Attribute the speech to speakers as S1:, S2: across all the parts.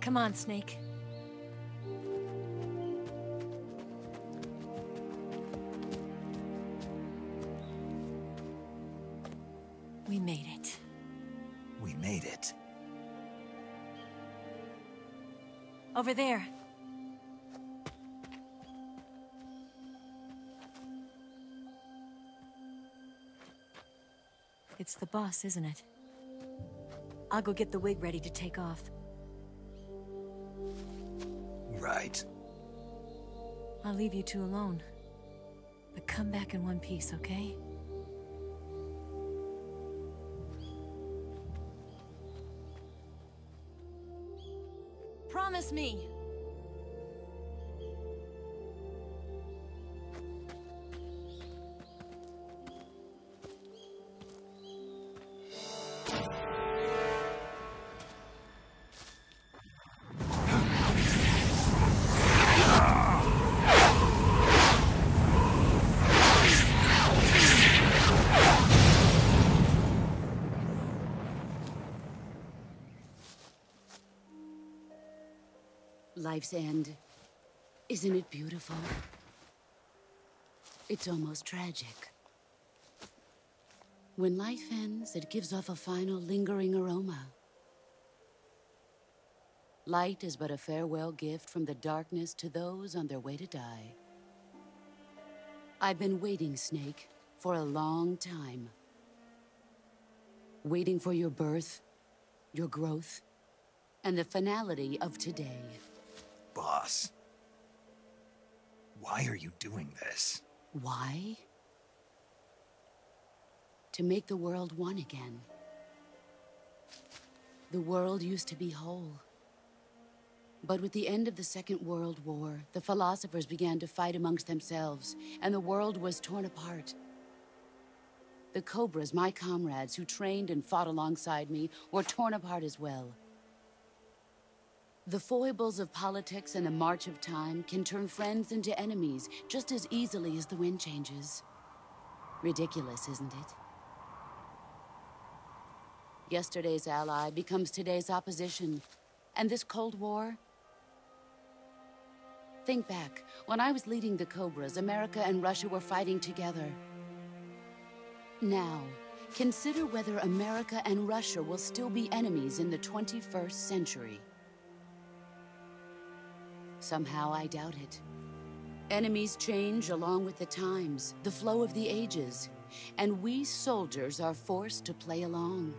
S1: Come on, Snake. We made it.
S2: We made it.
S1: Over there. It's the boss, isn't it? I'll go get the wig ready to take off.
S2: Right.
S1: I'll leave you two alone. But come back in one piece, okay? Promise me!
S3: Life's end. Isn't it beautiful? It's almost tragic. When life ends, it gives off a final lingering aroma. Light is but a farewell gift from the darkness to those on their way to die. I've been waiting, Snake, for a long time. Waiting for your birth, your growth, and the finality of today.
S2: Boss. Why are you doing this?
S3: Why? To make the world one again. The world used to be whole. But with the end of the Second World War, the philosophers began to fight amongst themselves, and the world was torn apart. The Cobras, my comrades who trained and fought alongside me, were torn apart as well. The foibles of politics and the march of time can turn friends into enemies just as easily as the wind changes. Ridiculous, isn't it? Yesterday's ally becomes today's opposition. And this Cold War? Think back. When I was leading the Cobras, America and Russia were fighting together. Now, consider whether America and Russia will still be enemies in the 21st century. Somehow I doubt it. Enemies change along with the times, the flow of the ages, and we soldiers are forced to play along.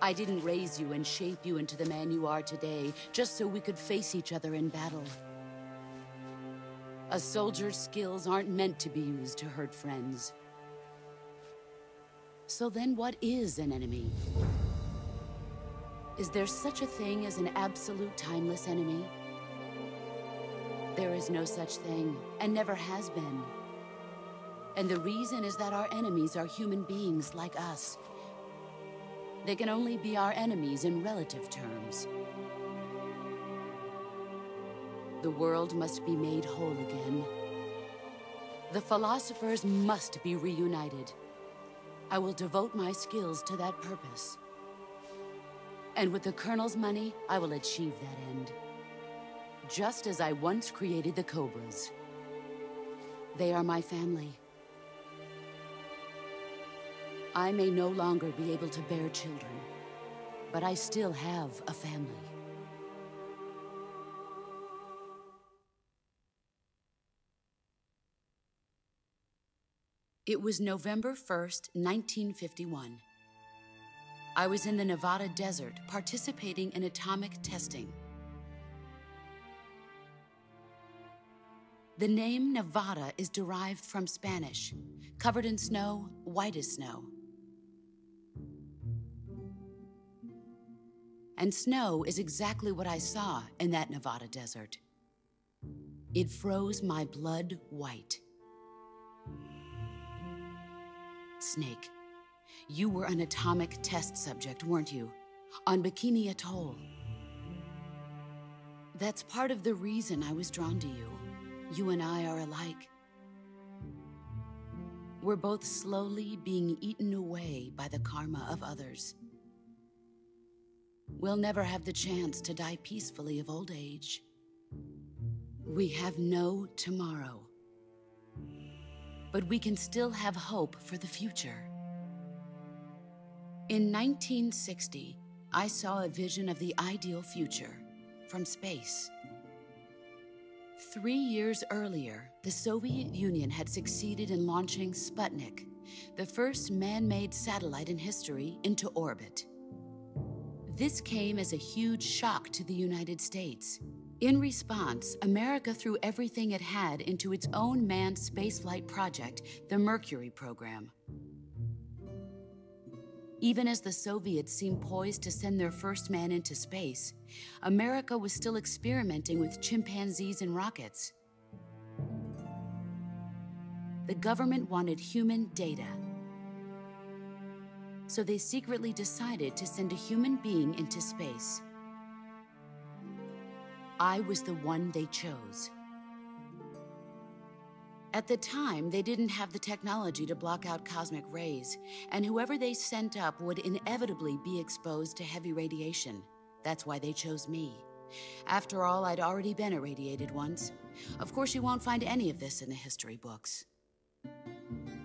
S3: I didn't raise you and shape you into the man you are today just so we could face each other in battle. A soldier's skills aren't meant to be used to hurt friends. So then what is an enemy? Is there such a thing as an absolute timeless enemy? There is no such thing, and never has been. And the reason is that our enemies are human beings like us. They can only be our enemies in relative terms. The world must be made whole again. The philosophers must be reunited. I will devote my skills to that purpose. And with the Colonel's money, I will achieve that end. Just as I once created the Cobras. They are my family. I may no longer be able to bear children, but I still have a family. It was November 1st, 1951. I was in the Nevada desert participating in atomic testing. The name Nevada is derived from Spanish, covered in snow, white as snow. And snow is exactly what I saw in that Nevada desert. It froze my blood white. Snake, you were an atomic test subject, weren't you? On Bikini Atoll. That's part of the reason I was drawn to you. You and I are alike. We're both slowly being eaten away by the karma of others. we'll never have the chance to die peacefully of old age. We have no tomorrow. But we can still have hope for the future. In 1960, I saw a vision of the ideal future from space. 3 years earlier, the Soviet Union had succeeded in launching Sputnik, the first man-made satellite in history, into orbit. This came as a huge shock to the United States. In response, America threw everything it had into its own manned spaceflight project, the Mercury program. Even as the Soviets seemed poised to send their first man into space, America was still experimenting with chimpanzees and rockets. The government wanted human data. So they secretly decided to send a human being into space. I was the one they chose. At the time, they didn't have the technology to block out cosmic rays, and whoever they sent up would inevitably be exposed to heavy radiation. That's why they chose me. After all, I'd already been irradiated once. Of course, you won't find any of this in the history books.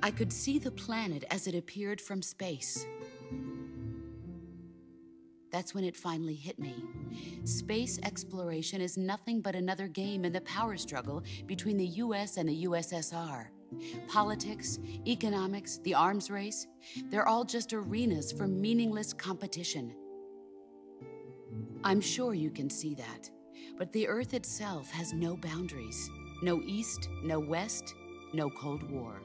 S3: I could see the planet as it appeared from space. That's when it finally hit me. Space exploration is nothing but another game in the power struggle between the US and the USSR. Politics, economics, the arms race, they're all just arenas for meaningless competition. I'm sure you can see that, but the Earth itself has no boundaries. No East, no West, no Cold War.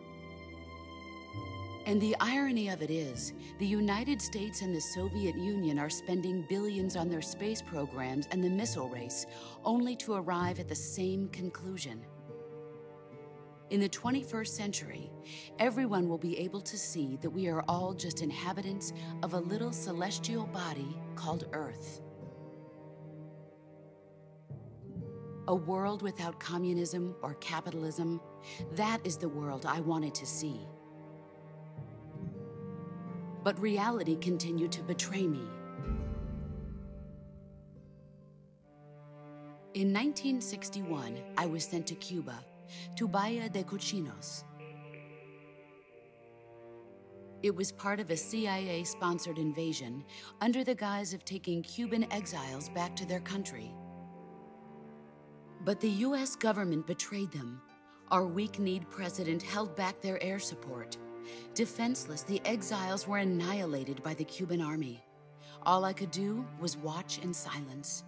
S3: And the irony of it is, the United States and the Soviet Union are spending billions on their space programs and the missile race, only to arrive at the same conclusion. In the 21st century, everyone will be able to see that we are all just inhabitants of a little celestial body called Earth. A world without communism or capitalism, that is the world I wanted to see. But reality continued to betray me. In 1961, I was sent to Cuba, to Bahia de Cochinos. It was part of a CIA-sponsored invasion under the guise of taking Cuban exiles back to their country. But the US government betrayed them. Our weak-kneed president held back their air support. Defenseless, the exiles were annihilated by the Cuban army. All I could do was watch in silence.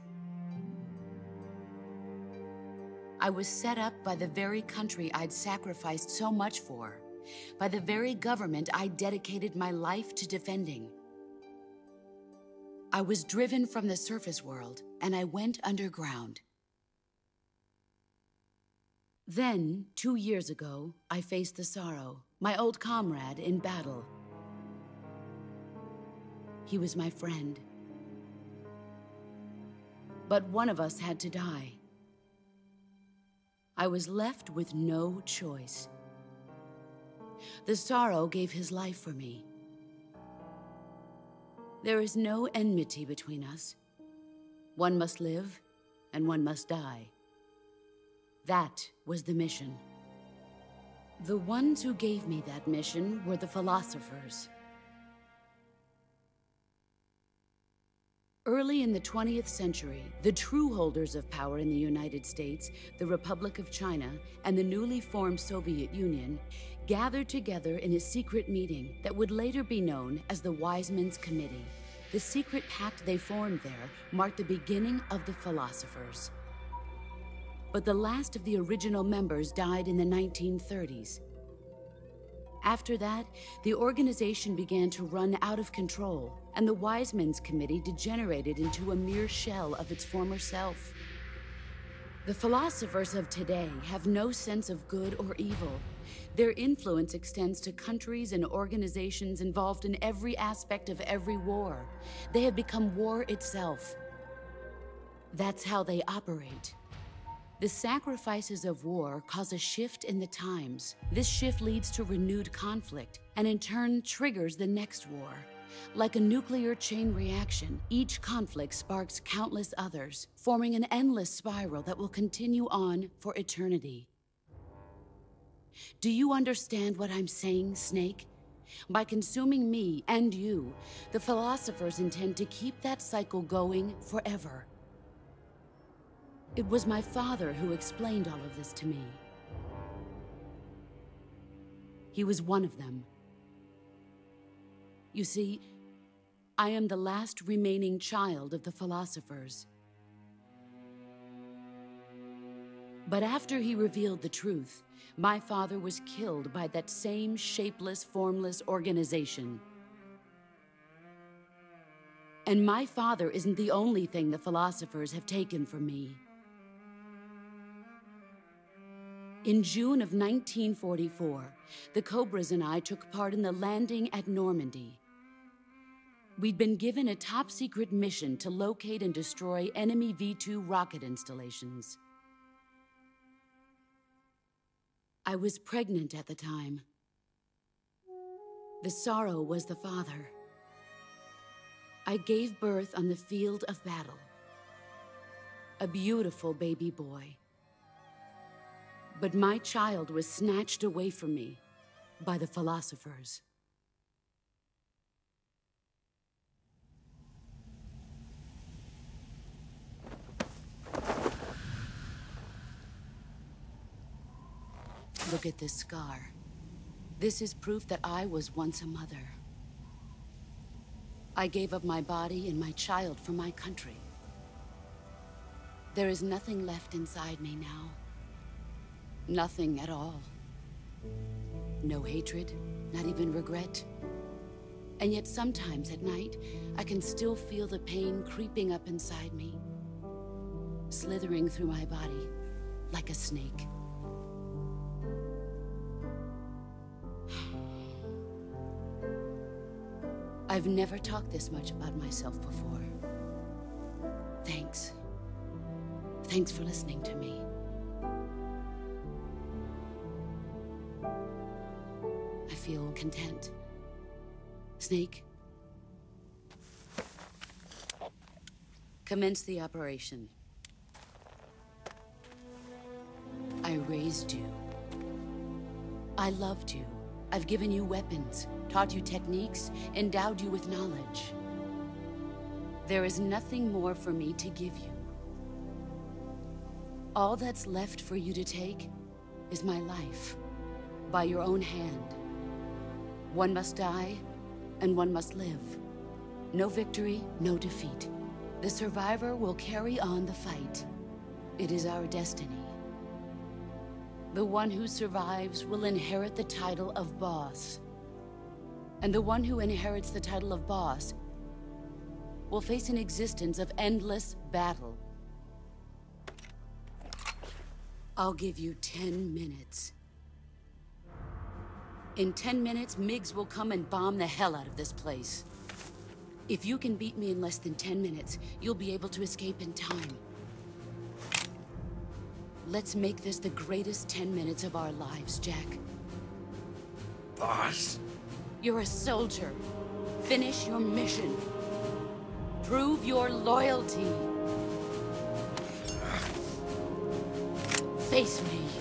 S3: I was set up by the very country I'd sacrificed so much for, by the very government I dedicated my life to defending. I was driven from the surface world, and I went underground. Then, 2 years ago, I faced the Sorrow, my old comrade in battle. He was my friend. But one of us had to die. I was left with no choice. The Sorrow gave his life for me. There is no enmity between us. One must live, and one must die. That was the mission. The ones who gave me that mission were the philosophers. Early in the 20th century, the true holders of power in the United States, the Republic of China, and the newly formed Soviet Union gathered together in a secret meeting that would later be known as the Wiseman's Committee. The secret pact they formed there marked the beginning of the philosophers. But the last of the original members died in the 1930s. After that, the organization began to run out of control, and the Wiseman's Committee degenerated into a mere shell of its former self. The philosophers of today have no sense of good or evil. Their influence extends to countries and organizations involved in every aspect of every war. They have become war itself. That's how they operate. The sacrifices of war cause a shift in the times. This shift leads to renewed conflict, and in turn triggers the next war. Like a nuclear chain reaction, each conflict sparks countless others, forming an endless spiral that will continue on for eternity. Do you understand what I'm saying, Snake? By consuming me and you, the philosophers intend to keep that cycle going forever. It was my father who explained all of this to me. He was one of them. You see, I am the last remaining child of the philosophers. But after he revealed the truth, my father was killed by that same shapeless, formless organization. And my father isn't the only thing the philosophers have taken from me. In June of 1944, the Cobras and I took part in the landing at Normandy. We'd been given a top-secret mission to locate and destroy enemy V-2 rocket installations. I was pregnant at the time. The sorrow was the father. I gave birth on the field of battle. A beautiful baby boy. But my child was snatched away from me by the philosophers. Look at this scar. This is proof that I was once a mother. I gave up my body and my child for my country. There is nothing left inside me now. Nothing at all. No hatred, not even regret. And yet sometimes at night, I can still feel the pain creeping up inside me, slithering through my body like a snake. I've never talked this much about myself before. Thanks. Thanks for listening to me. I feel content. Snake, commence the operation. I raised you. I loved you. I've given you weapons, taught you techniques, endowed you with knowledge. There is nothing more for me to give you. All that's left for you to take is my life, by your own hand. One must die, and one must live. No victory, no defeat. The survivor will carry on the fight. It is our destiny. The one who survives will inherit the title of boss. And the one who inherits the title of boss will face an existence of endless battle. I'll give you 10 minutes. In 10 minutes, MiGs will come and bomb the hell out of this place. If you can beat me in less than 10 minutes, you'll be able to escape in time. Let's make this the greatest 10 minutes of our lives, Jack.
S2: Boss?
S3: You're a soldier. Finish your mission. Prove your loyalty. Face me.